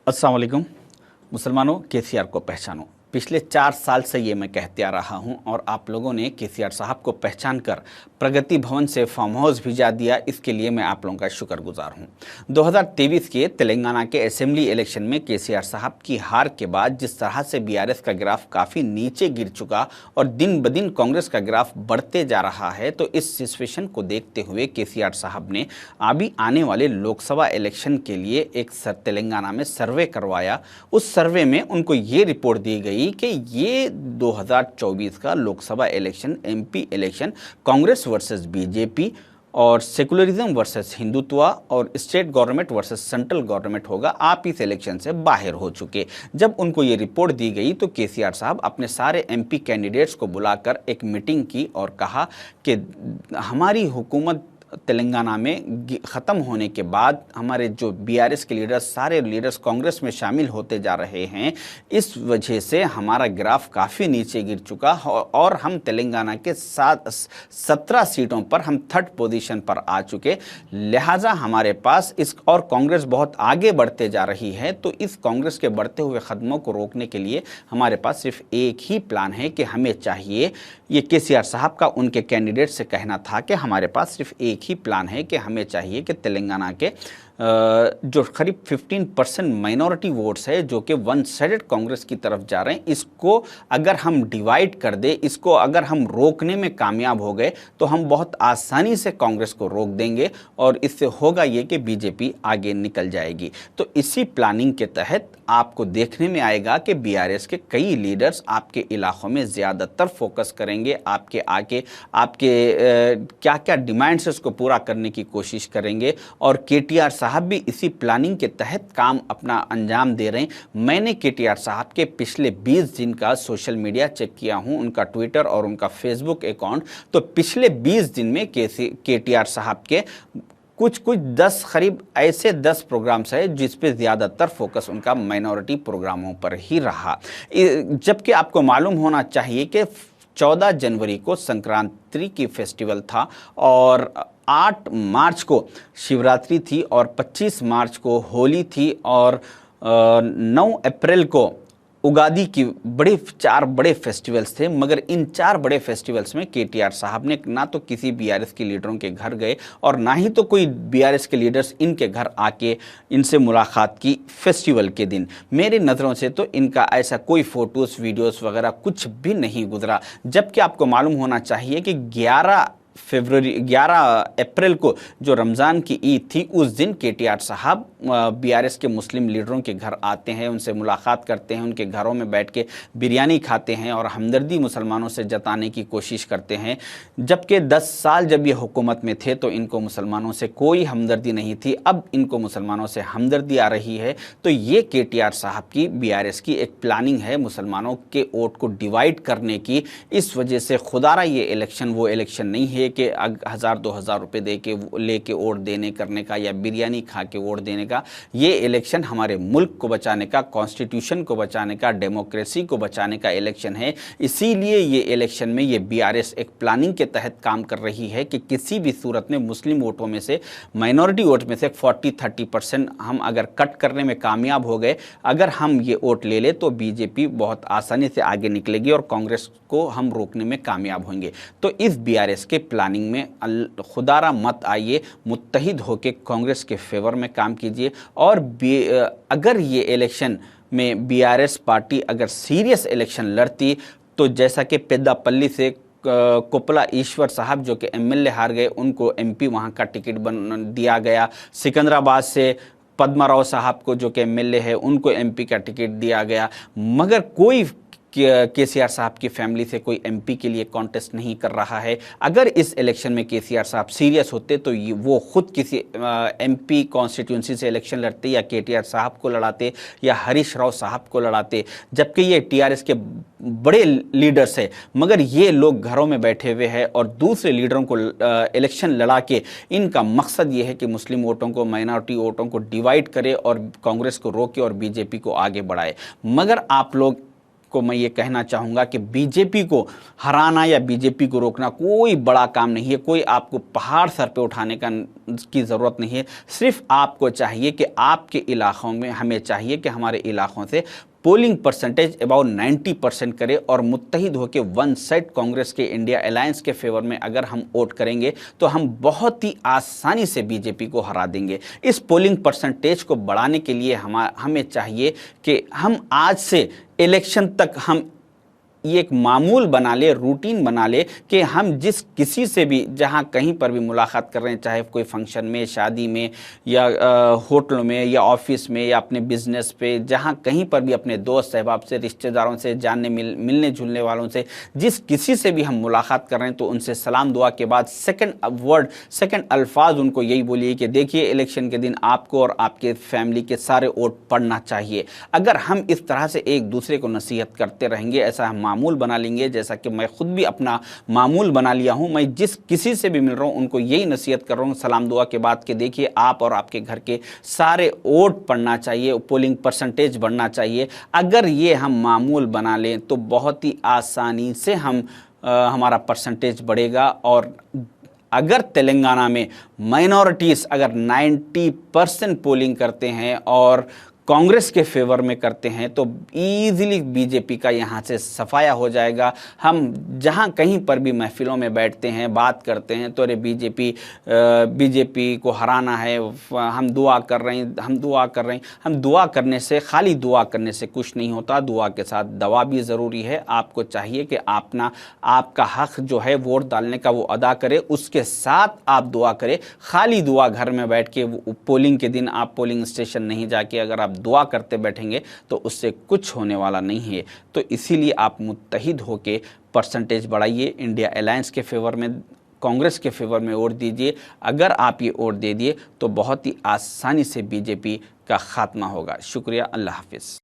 अस्सलाम वालेकुम। मुसलमानों, केसीआर को पहचानो। पिछले 4 साल से ये मैं कहते आ रहा हूँ और आप लोगों ने केसीआर साहब को पहचान कर प्रगति भवन से फार्म हाउस भिजा दिया। इसके लिए मैं आप लोगों का शुक्रगुजार हूँ। 2023 के तेलंगाना के असेंबली इलेक्शन में केसीआर साहब की हार के बाद जिस तरह से बीआरएस का ग्राफ काफ़ी नीचे गिर चुका और दिन ब दिन कांग्रेस का ग्राफ बढ़ते जा रहा है, तो इस सिचुएशन को देखते हुए केसीआर साहब ने अभी आने वाले लोकसभा इलेक्शन के लिए एक तेलंगाना में सर्वे करवाया। उस सर्वे में उनको ये रिपोर्ट दी गई कि ये 2024 का Lok Sabha election, MP election Congress versus BJP और सेकुलरिज्म वर्सेस हिंदुत्व और state government versus central government होगा। आप इस इलेक्शन से बाहर हो चुके। जब उनको ये रिपोर्ट दी गई तो केसीआर साहब अपने सारे एमपी कैंडिडेट्स को बुलाकर एक मीटिंग की और कहा कि हमारी हुकूमत तेलंगाना में ख़त्म होने के बाद हमारे जो बीआरएस के लीडर्स, सारे लीडर्स कांग्रेस में शामिल होते जा रहे हैं। इस वजह से हमारा ग्राफ काफ़ी नीचे गिर चुका और हम तेलंगाना के 17 सीटों पर हम 3rd पोजीशन पर आ चुके। लिहाजा हमारे पास इस और कांग्रेस बहुत आगे बढ़ते जा रही है, तो इस कांग्रेस के बढ़ते हुए कदमों को रोकने के लिए हमारे पास सिर्फ एक ही प्लान है कि हमें चाहिए, ये केसीआर साहब का उनके कैंडिडेट से कहना था कि हमारे पास सिर्फ एक ही प्लान है कि हमें चाहिए कि तेलंगाना के जो करीब 15% माइनॉरिटी वोट्स है जो कि वन साइडेड कांग्रेस की तरफ जा रहे हैं, इसको अगर हम डिवाइड कर दे, इसको अगर हम रोकने में कामयाब हो गए तो हम बहुत आसानी से कांग्रेस को रोक देंगे और इससे होगा ये कि बीजेपी आगे निकल जाएगी। तो इसी प्लानिंग के तहत आपको देखने में आएगा कि बीआरएस के कई लीडर्स आपके इलाकों में ज़्यादातर फोकस करेंगे, आपके आके आपके क्या क्या डिमांड्स है उसको पूरा करने की कोशिश करेंगे और केटीआर साहब भी इसी प्लानिंग के तहत काम अपना अंजाम दे रहे हैं। मैंने केटीआर साहब के पिछले 20 दिन का सोशल मीडिया चेक किया हूं, उनका ट्विटर और उनका फेसबुक अकाउंट, तो पिछले 20 दिन में केटीआर साहब के कुछ 10 करीब ऐसे 10 प्रोग्राम्स है जिस पे ज़्यादातर फोकस उनका माइनॉरिटी प्रोग्रामों पर ही रहा। जबकि आपको मालूम होना चाहिए कि 14 जनवरी को संक्रांति की फेस्टिवल था और 8 मार्च को शिवरात्रि थी और 25 मार्च को होली थी और 9 अप्रैल को उगादी की 4 बड़े फेस्टिवल्स थे। मगर इन 4 बड़े फेस्टिवल्स में केटीआर साहब ने ना तो किसी बीआरएस के लीडरों के घर गए और ना ही तो कोई बीआरएस के लीडर्स इनके घर आके इनसे मुलाकात की फेस्टिवल के दिन। मेरी नज़रों से तो इनका ऐसा कोई फ़ोटोज़, वीडियोज़ वगैरह कुछ भी नहीं गुजरा। जबकि आपको मालूम होना चाहिए कि 11 अप्रैल को जो रमज़ान की ईद थी, उस दिन केटीआर साहब बीआरएस के मुस्लिम लीडरों के घर आते हैं, उनसे मुलाकात करते हैं, उनके घरों में बैठ के बिरयानी खाते हैं और हमदर्दी मुसलमानों से जताने की कोशिश करते हैं। जबकि 10 साल जब ये हुकूमत में थे तो इनको मुसलमानों से कोई हमदर्दी नहीं थी, अब इनको मुसलमानों से हमदर्दी आ रही है। तो ये केटीआर साहब की बीआरएस की एक प्लानिंग है मुसलमानों के वोट को डिवाइड करने की। इस वजह से खुदारा ये इलेक्शन वो इलेक्शन नहीं है कि 1000-2000 रुपये दे के लेके वोट देने करने का या बिरयानी खा के वोट देने का। ये इलेक्शन हमारे मुल्क को बचाने का, कॉन्स्टिट्यूशन को बचाने का, डेमोक्रेसी को बचाने का इलेक्शन है। इसीलिए ये इलेक्शन में ये बीआरएस एक प्लानिंग के तहत काम कर रही है कि किसी भी सूरत में मुस्लिम वोटों में से, माइनॉरिटी वोट में से 40-30% हम अगर कट करने में कामयाब हो गए, अगर हम ये वोट ले ले तो बीजेपी बहुत आसानी से आगे निकलेगी और कांग्रेस को हम रोकने में कामयाब होंगे। तो इस बीआरएस के प्लानिंग में खुदारा मत आइए, मुत्तहिद होकर कांग्रेस के फेवर में काम कीजिए। और अगर ये इलेक्शन में बीआरएस पार्टी अगर सीरियस इलेक्शन लड़ती तो जैसा कि पेद्दापल्ली से कोपला ईश्वर साहब जो कि एमएलए हार गए, उनको एमपी वहाँ का टिकट दिया गया। सिकंदराबाद से पद्माराव साहब को जो कि एमएलए है, उनको एमपी का टिकट दिया गया। मगर कोई केसीआर साहब की फैमिली से कोई एमपी के लिए कॉन्टेस्ट नहीं कर रहा है। अगर इस इलेक्शन में केसीआर साहब सीरियस होते तो वो खुद किसी एमपी कॉन्स्टिट्यूंसी से इलेक्शन लड़ते या केटीआर साहब को लड़ाते या हरीश राव साहब को लड़ाते। जबकि ये टीआरएस के बड़े लीडर्स है, मगर ये लोग घरों में बैठे हुए हैं और दूसरे लीडरों को इलेक्शन लड़ा के इनका मकसद ये है कि मुस्लिम वोटों को, माइनॉरिटी वोटों को डिवाइड करे और कांग्रेस को रोके और बीजेपी को आगे बढ़ाए। मगर आप लोग को मैं ये कहना चाहूँगा कि बीजेपी को हराना या बीजेपी को रोकना कोई बड़ा काम नहीं है, कोई आपको पहाड़ सर पे उठाने की ज़रूरत नहीं है। सिर्फ आपको चाहिए कि आपके इलाक़ों में, हमें चाहिए कि हमारे इलाक़ों से पोलिंग परसेंटेज अबाउट 90% करे और मुत्तहिद होकर वन साइड कांग्रेस के इंडिया अलायंस के फेवर में अगर हम वोट करेंगे तो हम बहुत ही आसानी से बीजेपी को हरा देंगे। इस पोलिंग परसेंटेज को बढ़ाने के लिए हमें चाहिए कि हम आज से इलेक्शन तक हम ये एक मामूल बना ले, रूटीन बना ले कि हम जिस किसी से भी जहाँ कहीं पर भी मुलाकात कर रहे हैं, चाहे कोई फंक्शन में, शादी में या होटलों में या ऑफिस में या अपने बिजनेस पे, जहाँ कहीं पर भी अपने दोस्त अहबाब से, रिश्तेदारों से, मिलने जुलने वालों से, जिस किसी से भी हम मुलाकात कर रहे हैं तो उनसे सलाम दुआ के बाद सेकंड अल्फाज उनको यही बोलिए कि देखिए इलेक्शन के दिन आपको और आपके फैमिली के सारे वोट पड़ना चाहिए। अगर हम इस तरह से एक दूसरे को नसीहत करते रहेंगे, ऐसा हम मामूल बना लेंगे, जैसा कि मैं खुद भी अपना मामूल बना लिया हूं, मैं जिस किसी से भी मिल रहा हूं उनको यही नसीहत कर रहा हूं सलाम दुआ के बाद कि देखिए आप और आपके घर के सारे वोट पड़ना चाहिए, पोलिंग परसेंटेज बढ़ना चाहिए। अगर ये हम मामूल बना लें तो बहुत ही आसानी से हमारा परसेंटेज बढ़ेगा। और अगर तेलंगाना में माइनॉरिटीज़ अगर 90% पोलिंग करते हैं और कांग्रेस के फेवर में करते हैं तो ईज़िली बीजेपी का यहाँ से सफाया हो जाएगा। हम जहाँ कहीं पर भी महफिलों में बैठते हैं, बात करते हैं तो अरे बीजेपी को हराना है, हम दुआ कर रहे हैं, हम दुआ करने से, खाली दुआ करने से कुछ नहीं होता, दुआ के साथ दवा भी ज़रूरी है। आपको चाहिए कि आपका हक़ जो है वोट डालने का वो अदा करे, उसके साथ आप दुआ करें। खाली दुआ घर में बैठ के पोलिंग के दिन आप पोलिंग स्टेशन नहीं जाके अगर आप दुआ करते बैठेंगे तो उससे कुछ होने वाला नहीं है। तो इसीलिए आप मुत्तहिद होके परसेंटेज बढ़ाइए, इंडिया अलायंस के फेवर में, कांग्रेस के फेवर में वोट दीजिए। अगर आप ये वोट दे दिए तो बहुत ही आसानी से बीजेपी का खात्मा होगा। शुक्रिया, अल्लाह हाफिज़।